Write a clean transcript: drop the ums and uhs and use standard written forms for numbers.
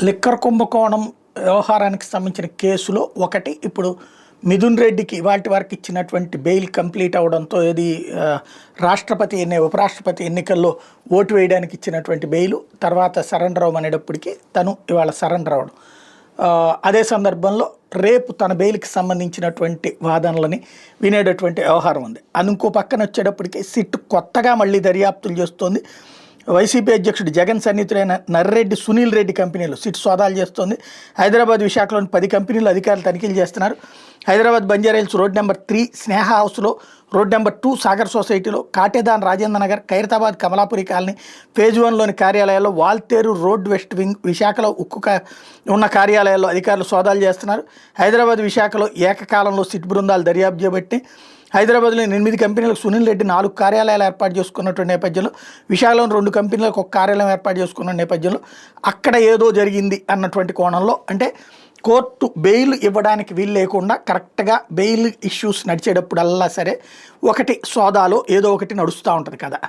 Liquor కుంభకోణం వ్యవహారానికి సంబంధించిన కేసులో ఒకటి ఇప్పుడు మిథున్ రెడ్డికి వాటి వరకు ఇచ్చినటువంటి బెయిల్ కంప్లీట్ అవడంతో ఇది రాష్ట్రపతి ఉపరాష్ట్రపతి ఎన్నికల్లో ఓటు వేయడానికి ఇచ్చినటువంటి బెయిల్ తర్వాత సరెండర్ అవ్వమనేటప్పటికీ తను ఇవాళ సరెండర్ అవ్వడం. అదే సందర్భంలో రేపు తన బెయిల్కి సంబంధించినటువంటి వాదనలని వినేటటువంటి వ్యవహారం ఉంది. అది ఇంకో పక్కన వచ్చేటప్పటికి సిట్ కొత్తగా మళ్ళీ దర్యాప్తులు చేస్తోంది. వైసీపీ అధ్యక్షుడు జగన్ సన్నిహితుడైన నర్రెడ్డి సునీల్ రెడ్డి కంపెనీలు సిట్ సోదాలు చేస్తోంది. హైదరాబాద్ విశాఖలోని 10 కంపెనీలు అధికారులు తనిఖీలు చేస్తున్నారు. హైదరాబాద్ బంజారాహిల్స్ రోడ్ నెంబర్ 3 స్నేహ హౌస్లో, రోడ్ నెంబర్ 2 సాగర్ సొసైటీలో, కాటేదాన్ రాజేంద్ర నగర్, ఖైరతాబాద్ కమలాపురి కాలనీ, ఫేజ్ 1లోని కార్యాలయాల్లో, వాల్తేరు రోడ్ వెస్ట్ వింగ్ విశాఖలో ఉన్న కార్యాలయాల్లో అధికారులు సోదాలు చేస్తున్నారు. హైదరాబాద్ విశాఖలో ఏకకాలంలో సిట్ బృందాలు దర్యాప్తు చేపట్టి హైదరాబాద్లో 8 కంపెనీలకు సునీల్ రెడ్డి 4 కార్యాలయాలు ఏర్పాటు చేసుకున్నటువంటి నేపథ్యంలో, విశాఖలోని 2 కంపెనీలకు 1 కార్యాలయం ఏర్పాటు చేసుకున్న నేపథ్యంలో అక్కడ ఏదో జరిగింది అన్నటువంటి కోణంలో, అంటే కోర్టు బెయిల్ ఇవ్వడానికి వీలు లేకుండా కరెక్ట్గా బెయిల్ ఇష్యూస్ నడిచేటప్పుడల్లా సరే ఒకటి సోదాలో ఏదో ఒకటి నడుస్తూ ఉంటుంది కదా.